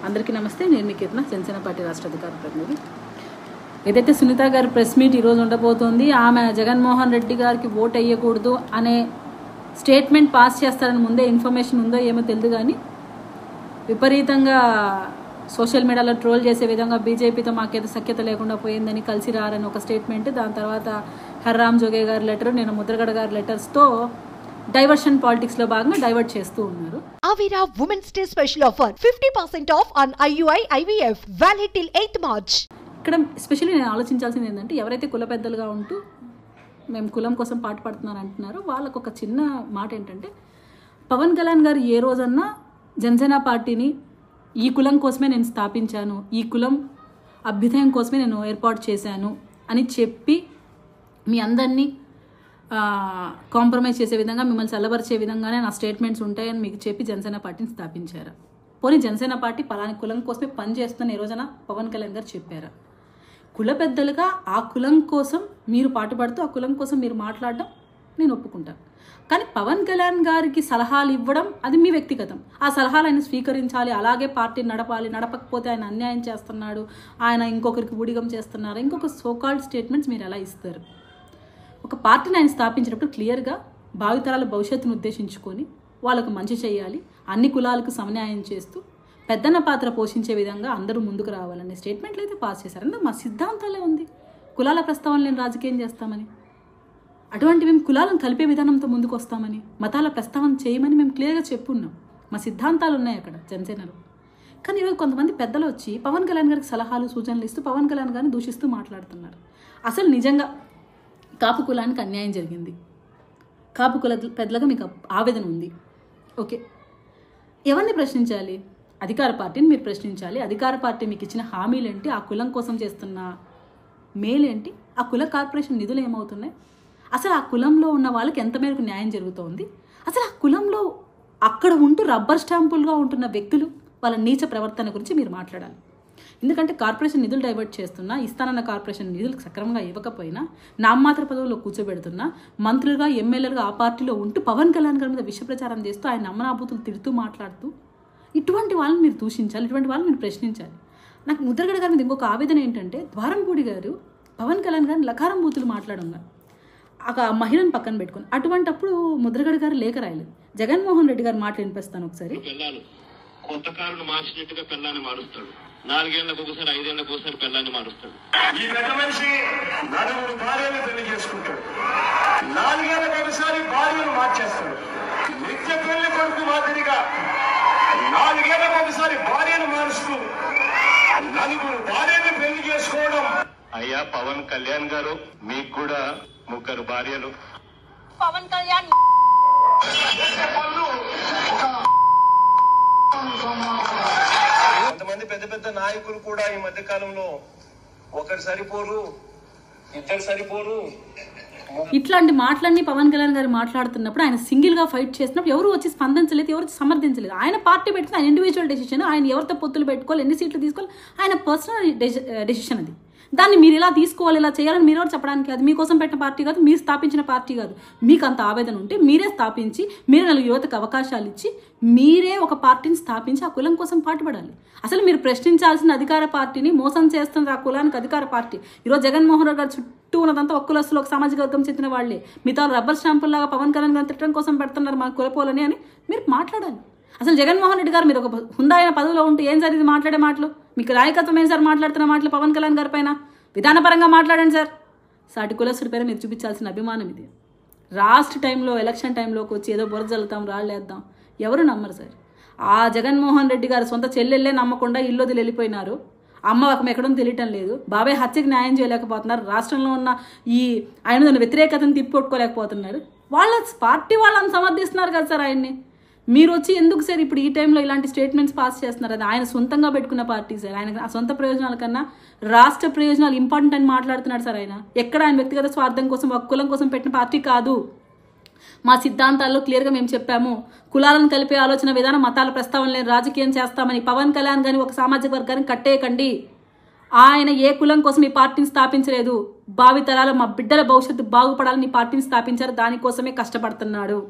అందరికీ నమస్తే. నేను మీ కీర్తన, జనసేన పార్టీ రాష్ట్ర అధికార ప్రతినిధి. ఏదైతే సునీత గారి ప్రెస్ మీట్ ఈరోజు ఉండబోతోంది, ఆమె జగన్మోహన్ రెడ్డి గారికి ఓట్ వేయకూడదు అనే స్టేట్మెంట్ పాస్ చేస్తారని ముందే ఇన్ఫర్మేషన్ ఉందో ఏమో తెలియదు, కానీ విపరీతంగా సోషల్ మీడియాలో ట్రోల్ చేసే విధంగా బీజేపీతో మాకేదో సఖ్యత లేకుండా పోయిందని, కలిసి రారని ఒక స్టేట్మెంట్, దాని తర్వాత హర్రామ్ జోగే గారి లెటర్, నేను ముద్రగడ గారి లెటర్స్తో డైవర్షన్ పాలిటిక్స్ లో భాగంగా డైవర్ట్ చేస్తూ ఉన్నారు. Avira Women's Day special offer 50% off on IUI IVF valid till 8th March. ఇక్కడ ఎస్పెషల్లీ నేను ఆలోచించాల్సింది ఏంటంటే, ఎవరైతే కుల పెద్దలుగా ఉంటూ మేము కులం కోసం పాటుపడుతున్నాను అంటున్నారో వాళ్ళకు ఒక చిన్న మాట ఏంటంటే, పవన్ కళ్యాణ్ గారు ఏ రోజన్నా జనసేన పార్టీని ఈ కులం కోసమే నేను స్థాపించాను, ఈ కులం అభ్యుదయం కోసమే నేను ఏర్పాటు చేశాను అని చెప్పి మీ అందరినీ కాంప్రమైజ్ చేసే విధంగా, మిమ్మల్ని చల్లబరిచే విధంగానే నా స్టేట్మెంట్స్ ఉంటాయని మీకు చెప్పి జనసేన పార్టీని స్థాపించారు? పోనీ జనసేన పార్టీ పలాని కులం కోసమే పనిచేస్తుందని ఏ రోజున పవన్ కళ్యాణ్ గారు చెప్పారా? కుల పెద్దలుగా ఆ కులం కోసం మీరు పాటుపడుతూ ఆ కులం కోసం మీరు మాట్లాడడం నేను ఒప్పుకుంటాను, కానీ పవన్ కళ్యాణ్ గారికి సలహాలు ఇవ్వడం అది మీ వ్యక్తిగతం. ఆ సలహాలు ఆయన స్వీకరించాలి, అలాగే పార్టీని నడపాలి. నడపకపోతే ఆయన అన్యాయం చేస్తున్నాడు, ఆయన ఇంకొకరికి ఊడిగం చేస్తున్నారు, ఇంకొక సోకాల్డ్ స్టేట్మెంట్స్ మీరు ఎలా ఇస్తారు? ఒక పార్టీని ఆయన స్థాపించినప్పుడు క్లియర్గా భావితరాల భవిష్యత్తును ఉద్దేశించుకొని వాళ్ళకు మంచి చేయాలి, అన్ని కులాలకు సమన్యాయం చేస్తూ పెద్దన్న పాత్ర పోషించే విధంగా అందరూ ముందుకు రావాలనే స్టేట్మెంట్లు అయితే పాస్ చేశారు. అందులో మా సిద్ధాంతాలే ఉంది, కులాల ప్రస్తావన లేని రాజకీయం చేస్తామని, అటువంటి మేము కులాలను కలిపే విధానంతో ముందుకు వస్తామని, మతాల ప్రస్తావన చేయమని మేము క్లియర్గా చెప్పున్నాం. మా సిద్ధాంతాలు ఉన్నాయి అక్కడ జనసేనలో. కానీ ఈరోజు కొంతమంది పెద్దలు వచ్చి పవన్ కళ్యాణ్ గారికి సలహాలు సూచనలు ఇస్తూ పవన్ కళ్యాణ్ గారిని దూషిస్తూ మాట్లాడుతున్నారు. అసలు నిజంగా కాపు కులానికి అన్యాయం జరిగింది, కాపు కుల పెద్దలుగా మీకు ఆవేదన ఉంది, ఓకే, ఎవరిని ప్రశ్నించాలి? అధికార పార్టీని మీరు ప్రశ్నించాలి. అధికార పార్టీ మీకు ఇచ్చిన హామీలేంటి? ఆ కులం కోసం చేస్తున్న మేలేంటి? ఆ కుల కార్పొరేషన్ నిధులు ఏమవుతున్నాయి? అసలు ఆ కులంలో ఉన్న వాళ్ళకి ఎంత మేరకు న్యాయం జరుగుతోంది? అసలు ఆ కులంలో అక్కడ ఉంటూ రబ్బర్ స్టాంపులుగా ఉంటున్న వ్యక్తులు వాళ్ళ నీచ ప్రవర్తన గురించి మీరు మాట్లాడాలి. ఎందుకంటే కార్పొరేషన్ నిధులు డైవర్ట్ చేస్తున్నా, ఇస్తానన్న కార్పొరేషన్ నిధులు సక్రమంగా ఇవ్వకపోయినా, నామమాత్ర పదవుల్లో కూర్చోబెడుతున్నా, మంత్రులుగా ఎమ్మెల్యేలుగా ఆ పార్టీలో ఉంటూ పవన్ కళ్యాణ్ గారి మీద విష ప్రచారం చేస్తూ ఆయన అమ్మనాభూతులు తిడుతూ మాట్లాడుతూ ఇటువంటి వాళ్ళని మీరు దూషించాలి, ఇటువంటి వాళ్ళని మీరు ప్రశ్నించాలి. నాకు ముద్రగడ గారి మీద ఇంకొక ఆవేదన ఏంటంటే, ద్వారంపూడి గారు పవన్ కళ్యాణ్ గారిని లకారం బూతులు మాట్లాడంగా ఒక మహిళను పక్కన పెట్టుకుని, అటువంటప్పుడు ముద్రగడ గారు లేఖ రాయలేదు. జగన్మోహన్ రెడ్డి గారు మాట వినిపిస్తాను ఒకసారి. కొత్త కారును మార్చినట్టుగా పిల్లాన్ని మారుస్తాడు, 4 ఏళ్లకు ఒకసారి 5 ఏళ్లకు ఒకసారి పిల్లాన్ని మారుస్తాడు. ఈ పెద్ద మనిషి 4 భార్యలు పెళ్లి చేసుకుంటాడు, 4 ఏళ్లకు ఒకసారి భార్యను మార్చేస్తాడు. నిత్య పెళ్లి కొడుకు మాదిరిగా 4 ఏళ్లకు ఒకసారి భార్యను మారుస్తూ 4 భార్యలు పెళ్లి చేసుకోవడం. అయ్యా పవన్ కళ్యాణ్ గారు, మీకు కూడా 3 భార్యలు. పవన్ కళ్యాణ్ కొంతమంది పెద్ద పెద్ద నాయకులు కూడా ఈ మధ్య కాలంలో ఒకరు సరిపోరు, 2 సరిపోరు. ఇట్లాంటి మాటలన్నీ పవన్ కళ్యాణ్ గారు మాట్లాడుతున్నప్పుడు, ఆయన సింగిల్గా ఫైట్ చేసినప్పుడు ఎవరు వచ్చి స్పందించలేదు, ఎవరు సమర్థించలేదు. ఆయన పార్టీ పెట్టుకుని ఆయన ఇండివిజువల్ డెసిషన్, ఆయన ఎవరితో పొత్తులు పెట్టుకోవాలి, ఎన్ని సీట్లు తీసుకోవాలి, ఆయన పర్సనల్ డెసిషన్ అది. దాన్ని మీరు ఇలా తీసుకోవాలి, ఇలా చేయాలని మీరు ఎవరు చెప్పడానికి? అది మీకోసం పెట్టిన పార్టీ కాదు, మీరు స్థాపించిన పార్టీ కాదు. మీకు అంత ఆవేదన ఉంటే మీరే స్థాపించి, మీరే 4 యువతకు అవకాశాలు ఇచ్చి, మీరే ఒక పార్టీని స్థాపించి ఆ కులం కోసం పాటుపడాలి. అసలు మీరు ప్రశ్నించాల్సిన అధికార పార్టీని మోసం చేస్తున్న ఆ కులానికి అధికార పార్టీ. ఈరోజు జగన్మోహన్ రెడ్డి గారు చుట్టూ ఉన్నదంతా ఒక కులస్తులు, ఒక సామాజిక వర్గం చెందిన వాళ్ళే. మిగతా రబ్బర్ స్టాంపుల్లాగా పవన్ కళ్యాణ్ గారిని తిట్టడం కోసం పెడుతున్నారు మా కులపోలని అని మీరు మాట్లాడాలి. అసలు జగన్మోహన్ రెడ్డి గారు మీరు ఒక హుందాయిన పదవిలో ఉంటూ ఏం జరిగింది మాట్లాడే మాటలు? మీకు నాయకత్వం ఏం సార్ మాట్లాడుతున్న మాటలు? పవన్ కళ్యాణ్ గారి పైన విధానపరంగా మాట్లాడండి సార్. సాటి కులస్తుడి పైన మీరు చూపించాల్సిన అభిమానం ఇది. లాస్ట్ టైంలో ఎలక్షన్ టైంలోకి వచ్చి ఏదో బురద జల్లుతాం, రాళ్ళేద్దాం, ఎవరు నమ్మరు సార్. ఆ జగన్మోహన్ రెడ్డి గారు సొంత చెల్లెళ్ళే నమ్మకుండా ఇల్లు వదిలి వెళ్ళిపోయినారు. అమ్మ ఒక ఎక్కడం తెలియటం లేదు, బాబాయ్ హత్యకి న్యాయం చేయలేకపోతున్నారు, రాష్ట్రంలో ఉన్న ఈ ఆయన వ్యతిరేకతను తిప్పికొట్టుకోలేకపోతున్నారు. వాళ్ళ పార్టీ వాళ్ళని సమర్థిస్తున్నారు కదా సార్ ఆయన్ని. మీరు వచ్చి ఎందుకు సార్ ఇప్పుడు ఈ టైంలో ఇలాంటి స్టేట్మెంట్స్ పాస్ చేస్తున్నారు? అది ఆయన సొంతంగా పెట్టుకున్న పార్టీ సార్. ఆయన సొంత ప్రయోజనాల కన్నా రాష్ట్ర ప్రయోజనాలు ఇంపార్టెంట్ అని మాట్లాడుతున్నాడు సార్. ఆయన ఎక్కడ ఆయన వ్యక్తిగత స్వార్థం కోసం, ఒక కులం కోసం పెట్టిన పార్టీ కాదు. మా సిద్ధాంతాల్లో క్లియర్గా మేము చెప్పాము, కులాలను కలిపే ఆలోచన విధానం, మతాల ప్రస్తావన లేని రాజకీయం చేస్తామని. పవన్ కళ్యాణ్ గారిని ఒక సామాజిక వర్గాన్ని కట్టేయకండి. ఆయన ఏ కులం కోసం ఈ పార్టీని స్థాపించలేదు, భావితరాల మా బిడ్డల భవిష్యత్తు బాగుపడాలని ఈ పార్టీని స్థాపించారు, దానికోసమే కష్టపడుతున్నాడు.